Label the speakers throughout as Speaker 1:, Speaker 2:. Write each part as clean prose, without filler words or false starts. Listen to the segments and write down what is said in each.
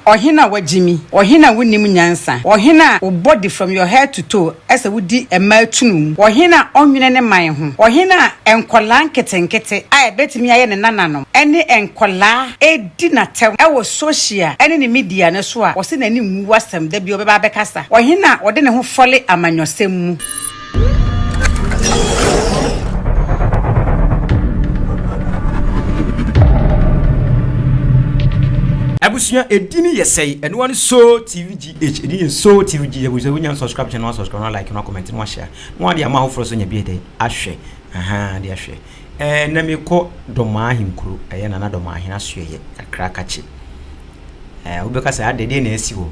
Speaker 1: Ohina wajimi, ohina wunim nyansa, ohina wo body from your head to toe, esa wudi emaltunum, ohina onwene ne man ho, ohina enkola nketenkete a ebetimi aye ne nananom, ene enkola edi na tem, ewo social, ene ne media ne so a, wose nani nwu wasem da bi obeba bekasa, ohina wode ne ho fole amanyosem mu.
Speaker 2: Abusuya edini yesey eno one so tvgh edini so tvg abusuya wonya subscribe channel subscribe like no comment no share no de ama hofro so nya bi ede ahwe de ahwe na me ko Dormaahene kuro na na Dormaahene asoye kakra kache obeka say adede na asi wo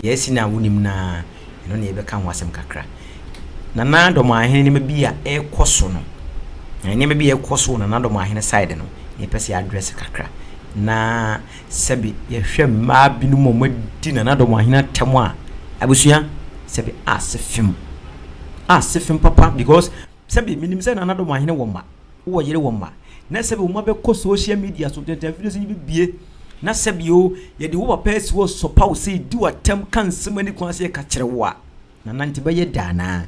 Speaker 2: yesi na wonim na eno na ebeka ho asem kakra na Dormaahene ne bi a ekoso no ne bi ekoso na Dormaahene side no ne pese address kakra na sebi yehwe ma binu momadi na Dormaahene temo a abusuya sebi asefim papa because sebi minim se na Dormaahene wo ma wo yere wo ma na sebi wo ma be ko social media so tete videos ni bibie na sebi o ye de wo papa si wo so pa wo se di watem kan semani kwa se ka kire wo a na nante be ye dana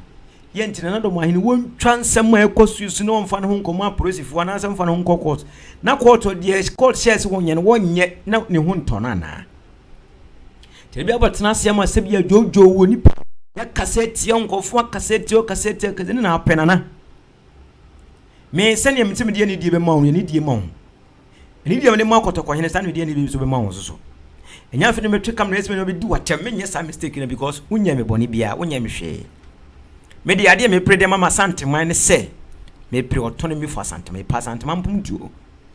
Speaker 2: ye ntina na Dormaahene won twansem ma ekosu no mfa no nkomo apolisifu na asem fa no nko court na court de court shares wonye na ne ho ntona na tebi abatena se ma sebi ajojo woni ya cassette ya nkofo cassette na apenana me sene mtimi de ne die be ma wo ne die ma wo ne die me ma kotokohene sane de ne bi so be ma wo so enya fe ne metwe kam na esme no be di watem menye sa mistake na because unya me boni bia unya me hwe me de ade me prede mama santeman ne se me pre autonomy for santeman pa santeman pumtuo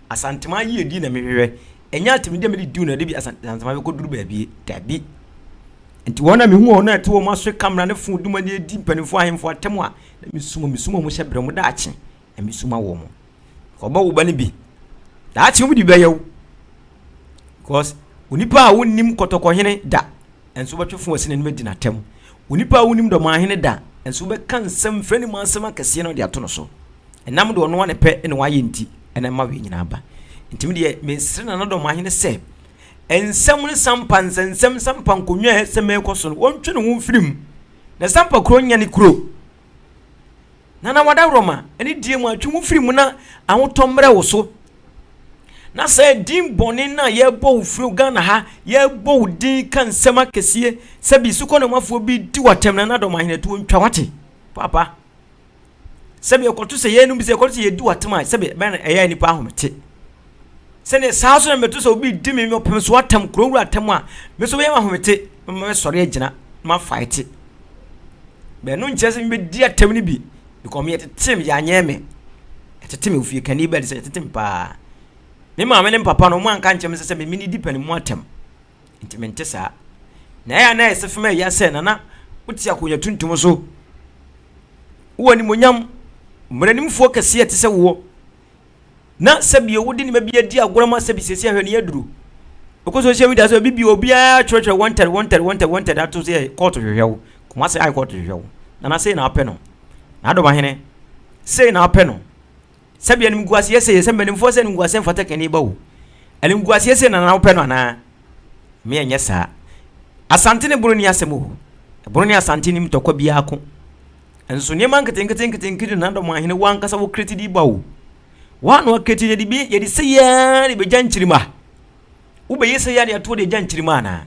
Speaker 2: asanteman ye di na me hwehwe enya atemi de me di du na de bi asanteman be ko duru ba bi dabi enti wona me hu ona ate wo maso camera ne fu duma ne di panifo ahemfo atemo a me sumo mo hyebre mo da ache me suma wo mo ko ba wo ba ne bi da ache mo di ba yew because unipa a wonnim kotokohene da enso betwefo asine ne medi na tem unipa a wonnim Dormaahene da enso be kan sem frani mo asem akase no de ato no so enam de ono ne pe ne waye nti ena ma we nyina ba ntimi de me sire na Dormaahene se ensem ne sampan sensem sampan konwa sem ekoso no wontwe ne ho firim na sampa kro nya ne kro na wada roma eni die mu atwe ho firim na ahotombre wo so na say din boni na ye bo fru Ghana ha ye bo din kan sema kese se bi su kono mafo bi di watem na Dormaahene to ntwa wate papa se bi ekoto se ye nu bi se ekoto se ye di watem se bi ben eya ni pa ahomete se ne sa so na meto se obi di mi opem so watem kro wura atem a me so ye ahomete me sori agina ma fight be no nche se me di atem ni bi because me tetem ya nyeme tetem ofie kanibal se tetem pa me maame ne papa no mo anka nkyem se me mini dipani mo atem intimente sa na ya na esefema ya se na uti akonya tuntum so woni monyam mranimfo kase ate se wo na sabi wodi ne mabia di agorama sabi sesi ahwe ne yaduru okoso social media so bibi obia church wanted ato se court hwehwew kuma se ai court hwehwew na se na apɛ no na Dormaahene se na apɛ no sabi anim guase yese se mbanimfo se nim guase mfata kani ba wo anim guase yese na opɛ no na me enya sa asante ne buru ni asɛm ho buru ni asante ni mtokwa bia ako enso ne man ketenkete na Dormaahene wan kasa wo kreti di ba wo wa no kreti ye di bi ye di se ya ni be janchirima wo be yese ya de ato de janchirima na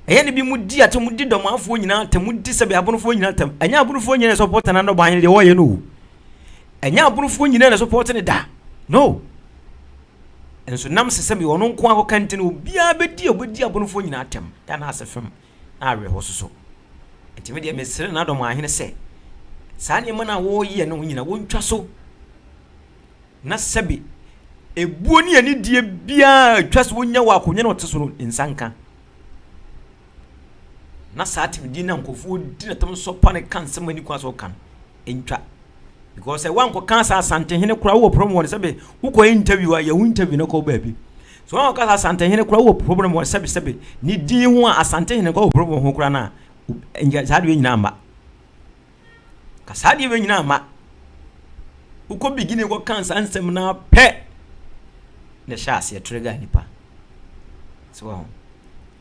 Speaker 2: eya ne bi mu di ato mu di Dormaafo nyina atam mu di sabi abonofo nyina atam anya abonofo nyina support na Dormaahene de wo ye no enya abunufo nyina na support ne da no enso nam sese bi wono nko akọ kante no bia bedi abunufo nyina atem ya na asefem na awe ho soso entime de mesere na Dormaahene se sa ne mana wo ye no nyina wontwa so na sebi ebuo ni ani die bia twa so wonya wa akonya no teso no insanka na sa atem di na nkofo di na tam so pa ne kan semani kwa so kan entwa because one ko cancer asante hene kura wo problem won sebe wo ko interview ya wo interview na ko ba bi so one ko cancer asante hene kura wo problem won sebe ni din ho asante hene ko wo problem ho kura na enja sade we nyina ama ka sade we nyina ama wo ko begin ko cancer ansem na pe na sha se trigger nipa so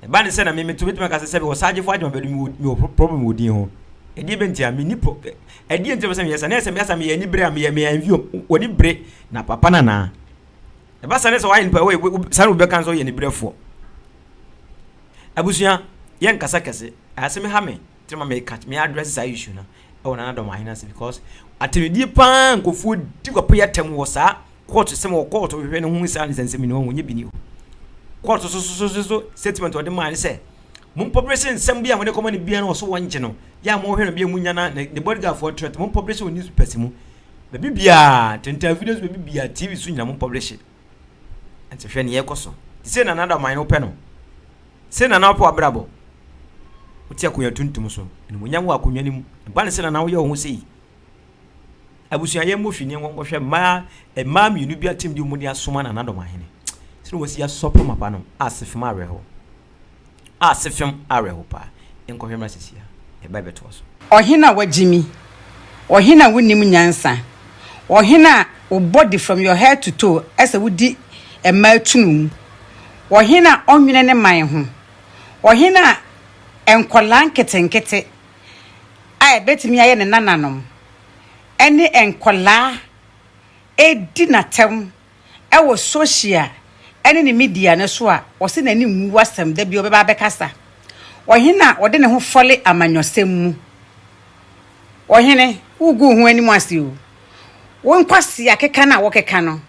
Speaker 2: e ba ne se na me to me ka se be wo saje fo adwuma be me problem wodi ho e di benti a me ni e di enti se me yesa na se me yesa me ni bre a me envio woni bre na papa na e ba sane se wa ni pa we sane be kan so ye ni brefo abusuya yen kasa kase aseme ha me tema me catch me address that issue na e wona na Dormaahene because atemedi pa nkofo di kwapo ya tem wo sa court se mo court hwehwe ne hu sa ne sensemi ne ho nye bi ni court so statement o de man say mun population sem bia mo ne komani bia no so wonje no ya mo hwe no bia munya na the bodyguard for threat mun population on newspaper mu be bia tenta videos be bia TV so nyina mun population ante hwe ne yekoso se na Dormaahene pe no se na na po abrabo utia kunya tuntum so ne munya wo akonya nim ba ne se na wo ye ho sei abusuya ye mo fini wo hwe ma e ma mi nu bia tim di mu dia soma na Dormaahene se wo si ya sopo mapa no asefem areho pa enkohwe ma sisia e ba beto so
Speaker 1: ohina wajimi ohina wunim nyansa ohina o body from your head to toe esa wudi e ma tunum ohina onwene ne man ho ohina enkolan ketenkete ai betimi aye ne nananom ene enkola edi natem e wo social ene ne media ne so a wo se nani nwu asem da bi obeba bekasa ohina wode ne ho fole amanyosem mu ohine ugu hu ani mwasi o won kwase akeka na wo keka no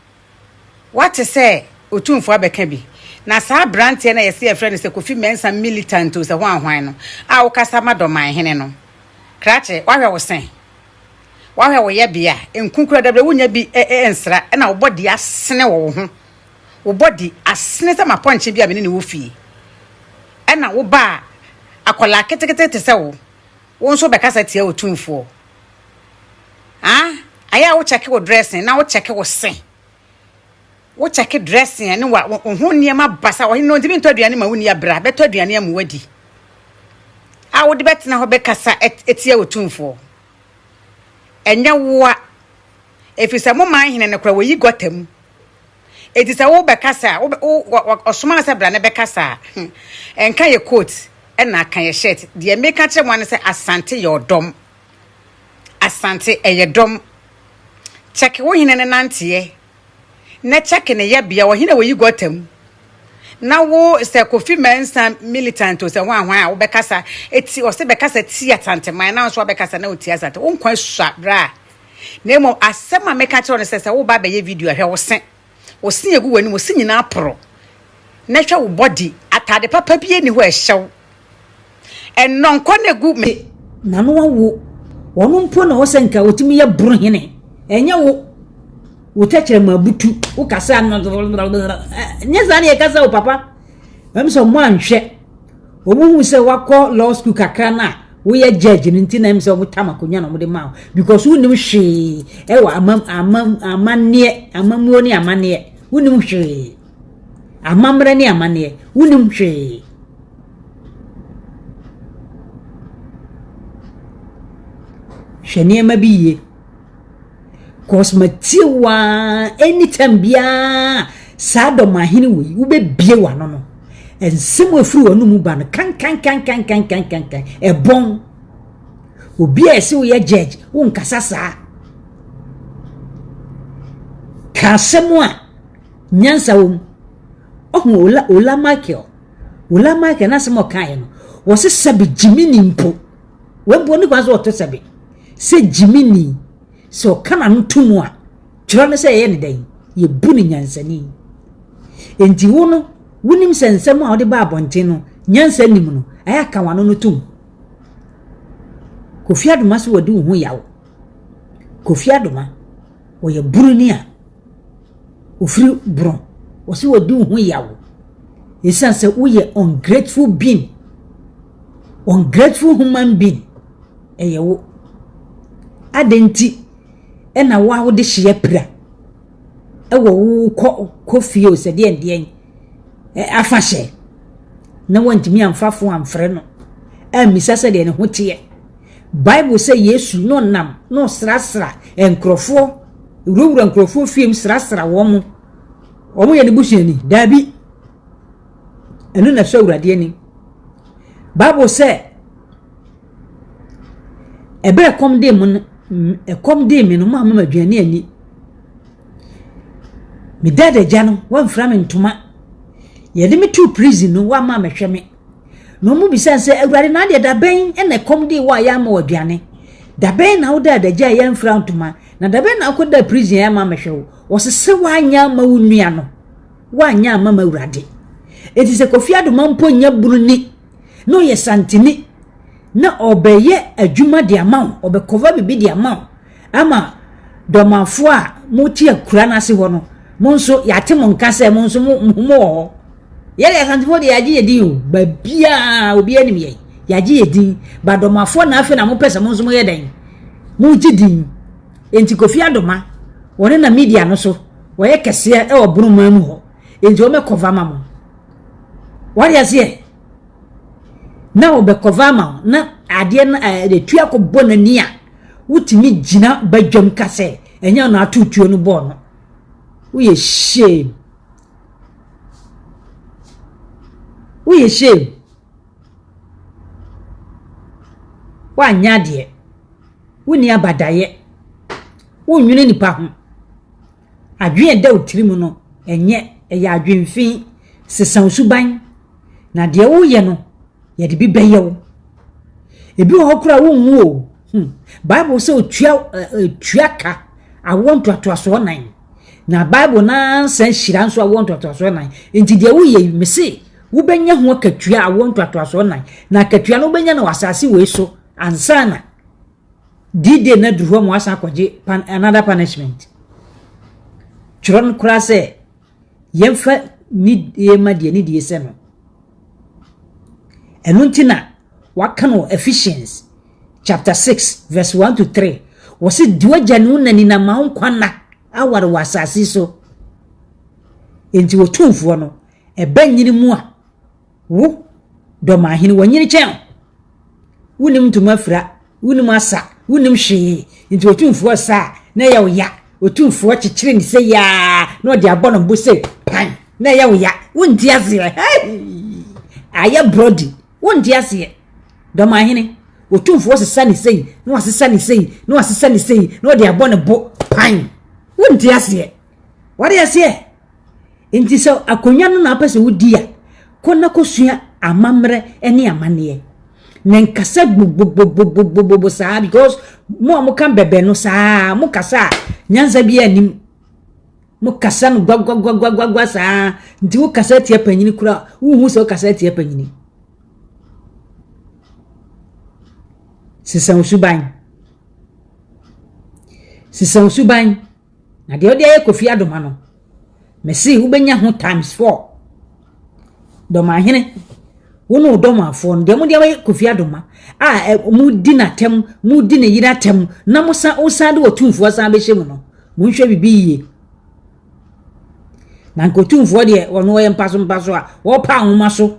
Speaker 1: what say otumfo abeka bi na sa brand na yesi e friend se Kofi Mensa militant o se ho ahwan no a wo kasa ma Dormaahene no krache wahwe wo sen wahwe wo ye bia enkunkura dabre wunya bi ensra na wo body asene wo ho wo body asene se ma ponche bia me ne wo fie na wo ba akola ketekete te se wo won so bekasa tie otumfo aya wo check wo dressing na wo check wo sen wo check dressing ani wa ho niema basa wo no ntimi ntoduane ma woni abra beto aduane am wadi a wo de betena ho bekasa etie otumfo enya wo a efisa mo man hene ne kra wo yi gotam etisa wo bekasa wo osoma se bra ne bekasa enka ye coat na kan ye shirt de make a che mo ne se asante ye odom asante eye dom check wo hene ne nante na check ne ya bia wo hene wo yi gotam na wo se Kofi Mensa militant o se hwan a wo bekasa eti o se bekasa ti atante man na so bekasa na o ti asante wo nkwan swa bra na mo asema make a che no se wo ba be ye video ahwe wo sen egu wani wo sen nyina apro na hwa wo body atade papa bie ni ho ehyew enno nko na egu me
Speaker 3: na no wo wono mpo na wo senka otimi ya buru hene enya wo techere mabutu wo kasa no nyeza na ye kasa wo papa emso mo anhwe omuhu se wakọ law school kakra na wo ye judge nti na emso mo tamakonya no mo de ma because wo nim hwe e wa amamne amamuo ni amane wo nim hwe amamre ni amane wo nim hwe shenie mabiye cosmetiwa anytime bia sa Dormaahene we wo be bie wa no ensem afiri wonu mu ba no kan e bon obi ese wo ye judge wo nkasa saa kasemo a nyansa wo ohun ola Michael na semo kan no wo se sabi jimini mpo we bo ni kwazo to sabi se jimini so kana ntumu a twero ne se ye ne dan ye bu ni nyansani enti wo no wunim sensem a ode ba abonte no nyansa nim no aya ka wano no tum Kofi Adoma se wodi wo yawo Kofi Adoma wo ye buru ni a ofri bron wo se wodi wo yawo esanse wo ye ungrateful being ungrateful human being eyewo adenti ena wa wo de hye pra ewo wo Kofi o se de ndien afahye na wantimi amfafo amfre no misasa de ne hotie Bible say Yesu no nam no srasra enkrofo ruwura enkrofo fiem srasra wo mo ye ne busuani dabi enu na so awurade ani Bible say ebe kom de mu kom de me no ma aduane ani me dada jano wan fra me ntoma ye de me to prison no wa ma mehwe me no mu bisa se awurade na de da ben ene kom de wa ya ma aduane da ben na wo dada ja ya mfra ntoma na da ben na akoda prison ya ma mehwe wo se wa anya ma wo nua no wa anya ma awurade eti se Kofi Adoma mpo nya buru ni no ye santini na obeye adwuma de ama obekova bibi de ama ama domafo a muti akura na se ho no monso yate mo nkase monso mo yele santifo de yaji yedi o babia obi anim ye yaji yedi ba domafo na afi na mo pese monso mo yeden mo gidin enti Kofi Adoma woni na media no so wo ye kese e obunu mamu ho enti o me cover mamo what you say na obekova ma na ade na de tua ko bonani a wutimi gina badwam kase enya na atutuo no bo no we shame wa nya de woni abadaye wonwene nipa ho adwen da otirimu no enye eya adwenfin sesan suban na de wo ye no ye de bibeye wo ebi wo kura wo nwu o Bible say otuaka awon to aso 9 na Bible na san hira nso awon to aso 9 enti de wo ye me se wo benya ho akatua awon to aso 9 na akatua no benya na wasase we so ansana dide na duho mo asa kwaje another punishment churon kura se yemfa ni yema de ni de se no enuntina wakano Ephesians chapter 6 verse 1 to 3 wasi duwajanu na ni na maonkwana awar wasasi so enti wotumfo no ebanyini mu a wo Dormaahene wanyini chen wunim tumafra wunim asa wunim hwe enti wotumfo sa na ya oya wotumfo chichire ni se ya no de abono bo se pan na ya oya wonti ase aya brody wonti ase Dormaahene wotumfo sesa ni sei no asesa ni sei no asesa ni sei no de abono bo pan wonti ase wari ase enti so akonya no na apese wodia konna kosua amamre ene amane ne nkasa gbogbogbogbogbogbo saa because mo kan bebe no saa mo kasa nyanza bia nim mo kasa no gwagwagwagwagwa saa nti wo kasa tie panyini kura wo hu so kasa tie panyini sisan suban na de odi aye Kofi Adoma no mesi wo benya ho times 4 Dormaahene wono domafo ndem de aye Kofi Adoma mu di na tem mu di na yira tem na musa osade wotumfo asa be hye mu no mu nhwe bibi yiye na nkotumfo de wono ye mpaso a wo pa ahoma so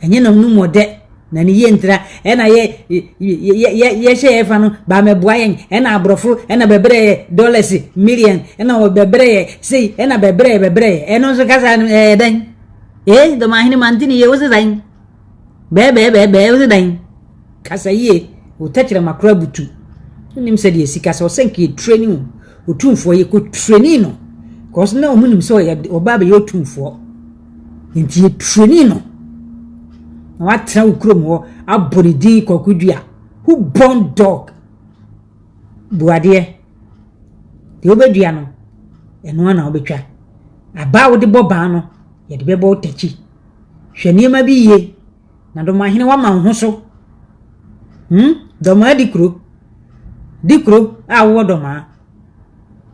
Speaker 3: enye na nu mode na ni yentra ena ye hye fa no ba meboa yen ena abrofo ena bebre dollars million ena bebre sei ena bebre eno so kasa dan Dormaahene mantini ye woze dan be woze dan kasa ye o tachira makra butu nim se de sika so senki training otumfo ye ko training no cause na omunim so ye obaba ye otumfo nti training no watra ukrom ho aboridi kokudua who born dog buade de obedua no eno na obetwa aba wo de boba no ye de bebo tachi hwaniema bi ye na Dormaahene wa man ho so Doma dikro awo Doma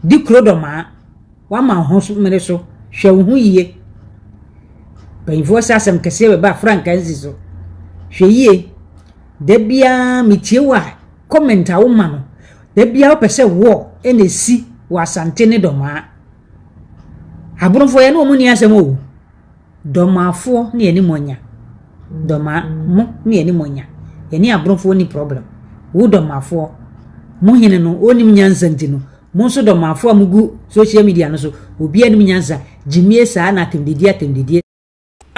Speaker 3: dikro Doma wa man ho so mere so hwe wo hu ye bayifo sasem kese be ba frank anzizo hwe ye da bia mitie wa comment a wo ma no da bia wo pese wo enesi wa asante ne Doma abrofo ye no mu ni asem o Domafo ni eni monya Doma mo ni eni monya eni abrofo ni problem wo Domafo mo hene no onim nyanza ntino mo so Domafo amugu social media no so obi anim nyanza jimie saa na atemdidi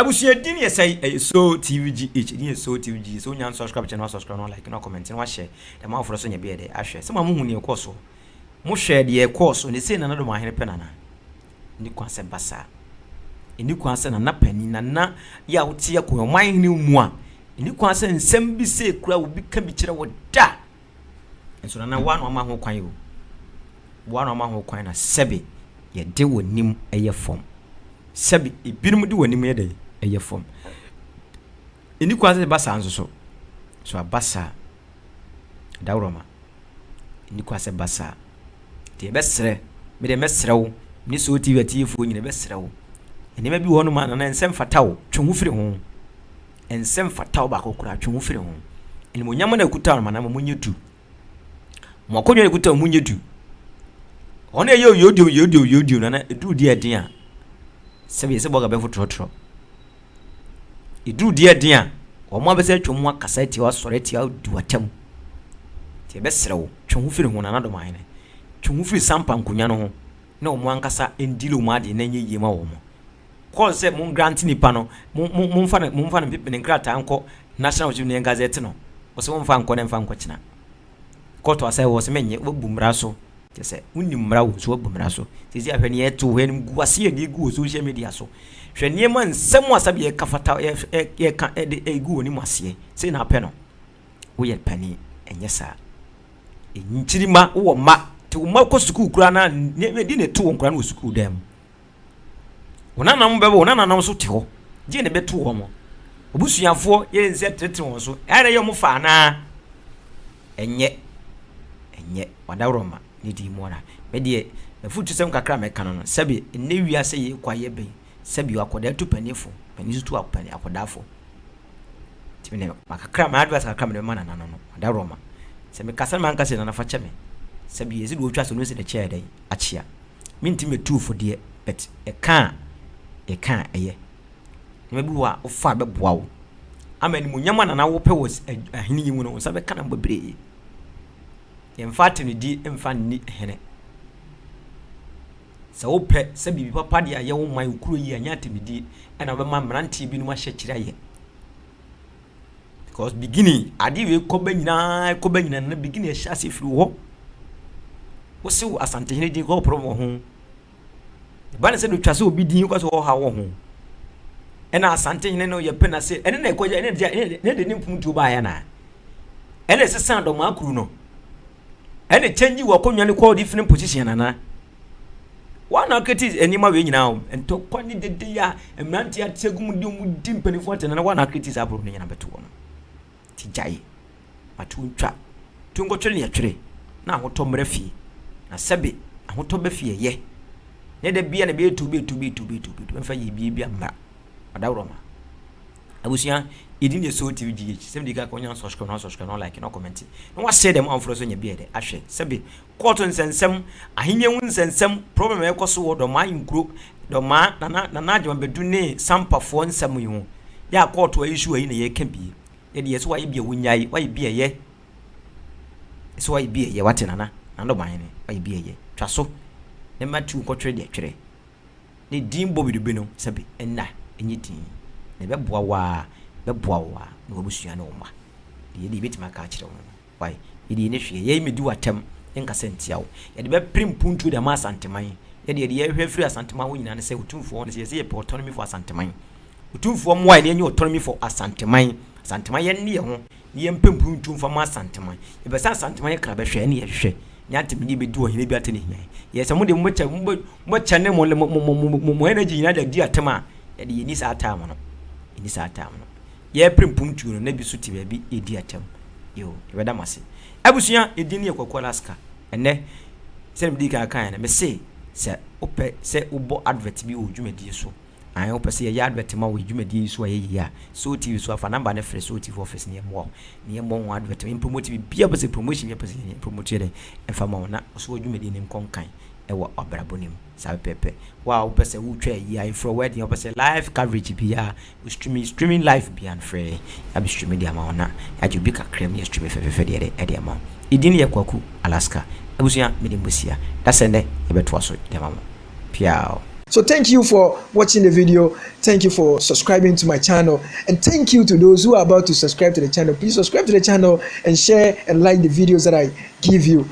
Speaker 2: abusia din ye say so tvgh din ye so tvg so nyan subscribe channel subscribe no like no comment no share the man for so nya be de ahwe se ma mu hu ne course mo share de course ne say na do ma hene penana ni kwanse basa ni kwanse na pani na ya wotie ko man hene mu a ni kwanse nsem bi se kura wo bi ka bi kire wo da enso na wa no ma ho kwan yo wa no ma ho kwan na sebe ye de wonim eye form sebe ibirum de wonim ye de eye form ni kwanse basa nso so abasa dawroma ni kwanse basa te besre me de mesrewo ni so tv atifo nyine besrewo eni ma bi wono ma na ensem fatawo twonhu firi ho ensem fatawo ba kokura twonhu firi ho eni mo nyama na kuta ma na mo nyetu mo akonyo na kuta mo nyetu ona yodio na edu di adin a sebe se boga be fotrotro edu di adin a o mo abese twonhu akasa ti wa sore ti adu atam ti besrewo twonhu firi ho na do ma hene twonhu firi sampa nkunya no ho na omo ankasa endilo mu ade na nye yema wo mo call say mun grant ni pa no mun fa na pipe ne krata anko national union gazette no o se mun fa anko na fa anko kina court wa say wo se menye wo bumra so te se unni mra wo so bumra so te si ahwe ne eto hwe ne guase ye gu social media so hwe ne man nsem asabe ye kafata ye ka egu oni masie se na pe no wo ye pani enye sa enchirima wo ma te wo ko school kura na ne di ne to wo kura na school dem wona nam bebe wona nam so te ho je ne beto ho mo obusuafo ye nse tete won so ere ye mo fa na enye wadawroma ni di mo na me de na futu sem kakra me kan no sabi ne wiase ye kwaye ben sabi akoda tu panifo panisu tu akopani akodafo timene makakra ma advice kakra me mana na no wadawroma se me kasa man kase na fa cheme sabi yezi do twa so no se de chair dai achia mintime tu fo de bet e kan eye ne bi wa ofa be boa wo amani munyama na wo pe wo ahini yi mu no sabe kana mbabre ye mfate ne di mfa ni hene sa wo pe sabi bi papa de aye wo man ukuro yi anya temidi na be ma mranti bi no ma hye kire aye because beginning adi we ko banyina na beginning hye ase firi wo wo se wo asante hene di ko problem ho ba na se do twase obi din ko so ha wo ho ena asante hene no ye pe na se ene na ekoja ene de nimpum tu ba ya na ene se san do ma kuru no ene change wo konwa ne ko different position na wana kriti enima we nyina o ento kwani dede ya emranti ategum di mu di mpanifo atena na wana kriti sa bro ne nyina beto no ti jai matu ntwa tungo twele ya twere na ahoto mrafi na sebe ahoto ba fie ye ne de bia na be tu mfa ye bia mra adawroma abusia idin de so tvgh sem di ka konya subscribe no like no comment no wa share dem on for so nya bia de ahwe sebe court nsensem ahenye hu nsensem problem e koso wo do ma inkro do ma na ajuma bedu ne sampafo nsem yi hu ya court wa issue ayi na ye ka bi ye de yeso wa bia wunyai wa bia ye so wa bia ye wate na ndo man ne wa bia ye twaso ne matu ko twere de twere ne dimbo bi do no sebe enna enyi din ne beboa wa no obusua na oma de betima ka kire wo why idi ne hwe ye medi watam enka sentiawo ye de be prim puntu de ma asanteman ye de ye hwe free asanteman wo nyina ne se utumfo ne se ye pe autonomy for asanteman utumfo mo why ne nye autonomy for asanteman ye ne ye ho ye mpem puntu mfa ma asanteman ye be sa asanteman ye kra be hwe ne ye hwe nyate medi be du ohine bi atene hia ye se mo de mo chane mo energy nyina de di atema ye de ni sa atam no ye primpum tu no na bi suti ba bi edi atam yo yebeda mase abusua edin ye kwakwa laska enne se mdi ka kan na me se ope se ubo advert bi odwumadi so an ope se ye advert ma wo dwumadi so ye ya so tv so afa number na frɛ so tv office ne mo advert me promote bi bia be se promotion ye pese promote de enfa ma na so dwumadi ne konkan ewa obrabonim sabe pepe wa ope se wo twa yi ai for wedding ope se live coverage bia streaming live bia and free abi stream media ma ona ya ju bi kakrem ye stream fefe de e de ma idin ye kwaku alaska abusia medimbusia da sende e beto aso de ma piao
Speaker 4: So thank you for watching the video. Thank you for subscribing to my channel. And thank you to those who are about to subscribe to the channel. Please subscribe to the channel and share and like the videos that I give you.